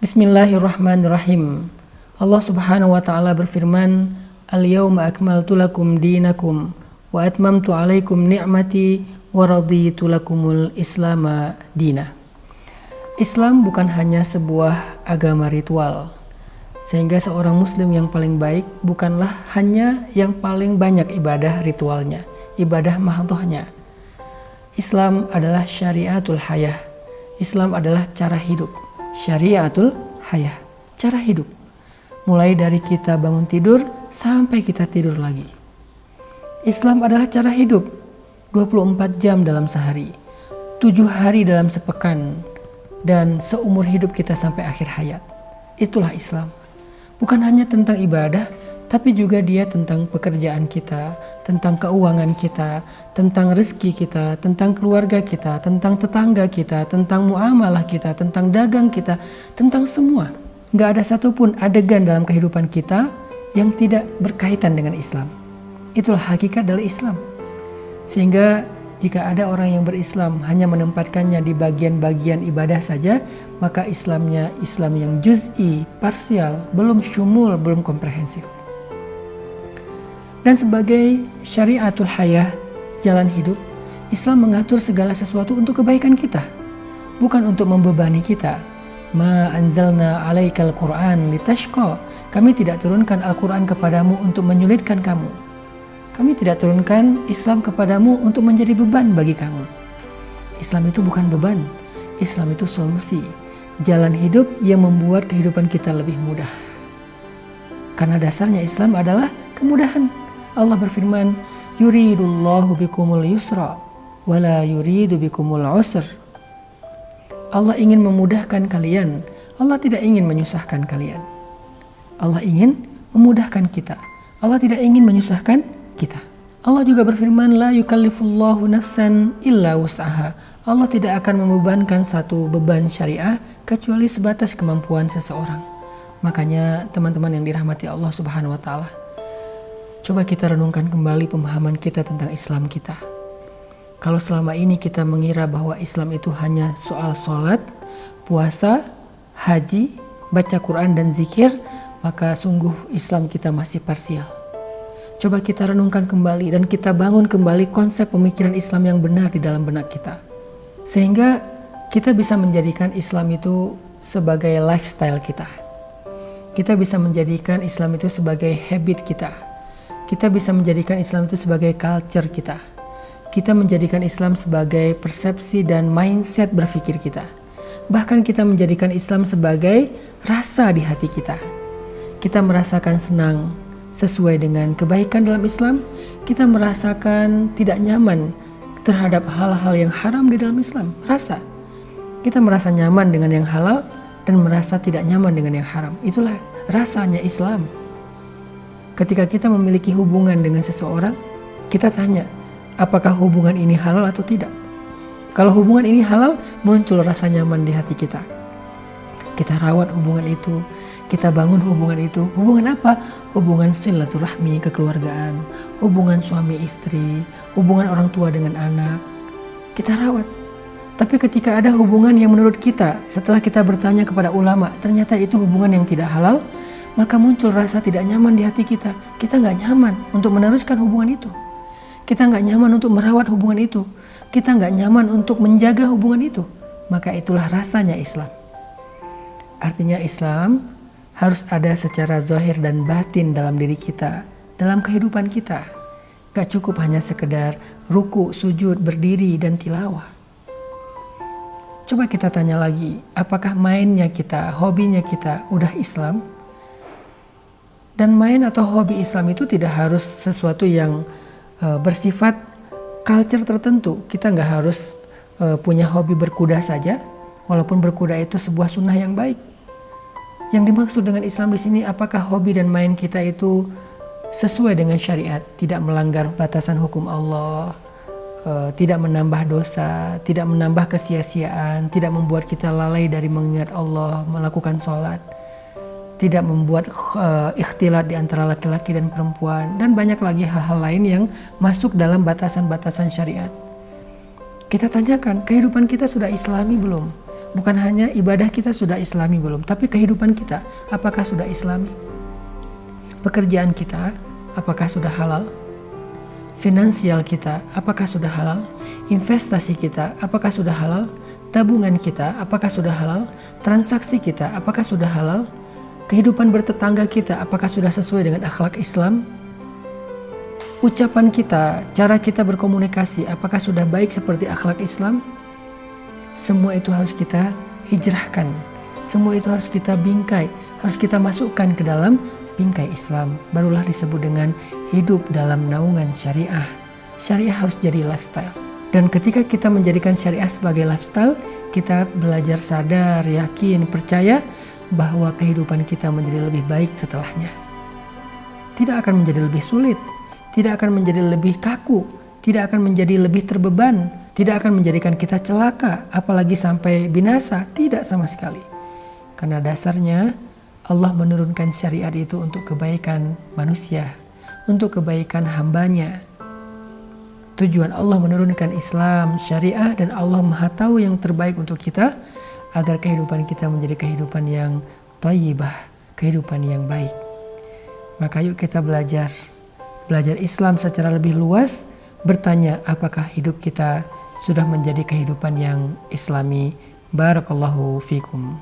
Bismillahirrahmanirrahim. Allah Subhanahu wa taala berfirman, "Al-yauma akmaltu lakum dinakum wa atmamtu 'alaikum ni'mati wa raditu lakumul Islama dina." Islam bukan hanya sebuah agama ritual, sehingga seorang muslim yang paling baik bukanlah hanya yang paling banyak ibadah ritualnya, ibadah mahdhahnya. Islam adalah syariatul hayah. Islam adalah cara hidup. Syariatul hayah, cara hidup. Mulai dari kita bangun tidur sampai kita tidur lagi. Islam adalah cara hidup 24 jam dalam sehari, 7 hari dalam sepekan, dan seumur hidup kita sampai akhir hayat. Itulah Islam. Bukan hanya tentang ibadah, tapi juga dia tentang pekerjaan kita, tentang keuangan kita, tentang rezeki kita, tentang keluarga kita, tentang tetangga kita, tentang muamalah kita, tentang dagang kita, tentang semua. Gak ada satupun adegan dalam kehidupan kita yang tidak berkaitan dengan Islam. Itulah hakikat dari Islam. Sehingga jika ada orang yang berislam hanya menempatkannya di bagian-bagian ibadah saja, maka Islamnya Islam yang juz'i, parsial, belum syumul, belum komprehensif. Dan sebagai syariatul hayah, jalan hidup, Islam mengatur segala sesuatu untuk kebaikan kita, bukan untuk membebani kita. Ma anzalna 'alaikal Qur'an litashqa. Kami tidak turunkan Al-Quran kepadamu untuk menyulitkan kamu. Kami tidak turunkan Islam kepadamu untuk menjadi beban bagi kamu. Islam itu bukan beban. Islam itu solusi, jalan hidup yang membuat kehidupan kita lebih mudah. Karena dasarnya Islam adalah kemudahan. Allah berfirman, yuridullahu bikumul yusra wala yuridu bikumul usr. Allah ingin memudahkan kalian. Allah tidak ingin menyusahkan kalian. Allah ingin memudahkan kita. Allah tidak ingin menyusahkan kita. Allah juga berfirman, la yukallifullahu nafsan illa wus'aha. Allah tidak akan membebankan satu beban syariah kecuali sebatas kemampuan seseorang. Makanya teman-teman yang dirahmati Allah Subhanahu wa taala, coba kita renungkan kembali pemahaman kita tentang Islam kita. Kalau selama ini kita mengira bahwa Islam itu hanya soal sholat, puasa, haji, baca Quran dan zikir, maka sungguh Islam kita masih parsial. Coba kita renungkan kembali dan kita bangun kembali konsep pemikiran Islam yang benar di dalam benak kita. Sehingga kita bisa menjadikan Islam itu sebagai lifestyle kita. Kita bisa menjadikan Islam itu sebagai habit kita. Kita bisa menjadikan Islam itu sebagai culture kita. Kita menjadikan Islam sebagai persepsi dan mindset berpikir kita. Bahkan kita menjadikan Islam sebagai rasa di hati kita. Kita merasakan senang sesuai dengan kebaikan dalam Islam. Kita merasakan tidak nyaman terhadap hal-hal yang haram di dalam Islam. Rasa. Kita merasa nyaman dengan yang halal dan merasa tidak nyaman dengan yang haram. Itulah rasanya Islam. Ketika kita memiliki hubungan dengan seseorang, kita tanya, apakah hubungan ini halal atau tidak? Kalau hubungan ini halal, muncul rasa nyaman di hati kita. Kita rawat hubungan itu, kita bangun hubungan itu. Hubungan apa? Hubungan silaturahmi, kekeluargaan, hubungan suami istri, hubungan orang tua dengan anak. Kita rawat. Tapi ketika ada hubungan yang menurut kita, setelah kita bertanya kepada ulama, ternyata itu hubungan yang tidak halal, maka muncul rasa tidak nyaman di hati kita. Kita nggak nyaman untuk meneruskan hubungan itu. Kita nggak nyaman untuk merawat hubungan itu. Kita nggak nyaman untuk menjaga hubungan itu. Maka itulah rasanya Islam. Artinya Islam harus ada secara zahir dan batin dalam diri kita, dalam kehidupan kita. Gak cukup hanya sekedar ruku, sujud, berdiri, dan tilawah. Coba kita tanya lagi, apakah mainnya kita, hobinya kita udah Islam? Dan main atau hobi Islam itu tidak harus sesuatu yang bersifat culture tertentu. Kita nggak harus punya hobi berkuda saja, walaupun berkuda itu sebuah sunnah yang baik. Yang dimaksud dengan Islam di sini, apakah hobi dan main kita itu sesuai dengan syariat, tidak melanggar batasan hukum Allah, tidak menambah dosa, tidak menambah kesia-siaan, tidak membuat kita lalai dari mengingat Allah, melakukan sholat, tidak membuat ikhtilat di antara laki-laki dan perempuan, dan banyak lagi hal-hal lain yang masuk dalam batasan-batasan syariat. Kita tanyakan, kehidupan kita sudah Islami belum? Bukan hanya ibadah kita sudah islami belum, tapi kehidupan kita apakah sudah islami? Pekerjaan kita apakah sudah halal? Finansial kita apakah sudah halal? Investasi kita apakah sudah halal? Tabungan kita apakah sudah halal? Transaksi kita apakah sudah halal? Kehidupan bertetangga kita apakah sudah sesuai dengan akhlak Islam? Ucapan kita, cara kita berkomunikasi apakah sudah baik seperti akhlak Islam? Semua itu harus kita hijrahkan. Semua itu harus kita bingkai, harus kita masukkan ke dalam bingkai Islam. Barulah disebut dengan hidup dalam naungan syariah. Syariah harus jadi lifestyle. Dan ketika kita menjadikan syariah sebagai lifestyle, kita belajar sadar, yakin, percaya bahwa kehidupan kita menjadi lebih baik setelahnya. Tidak akan menjadi lebih sulit, tidak akan menjadi lebih kaku, tidak akan menjadi lebih terbeban, tidak akan menjadikan kita celaka, apalagi sampai binasa, tidak sama sekali. Karena dasarnya Allah menurunkan syariat itu untuk kebaikan manusia, untuk kebaikan hambanya. Tujuan Allah menurunkan Islam, syariah, dan Allah Maha Tahu yang terbaik untuk kita, agar kehidupan kita menjadi kehidupan yang thayyibah, kehidupan yang baik. Maka yuk kita belajar Islam secara lebih luas, bertanya apakah hidup kita sudah menjadi kehidupan yang islami. Barakallahu fikum.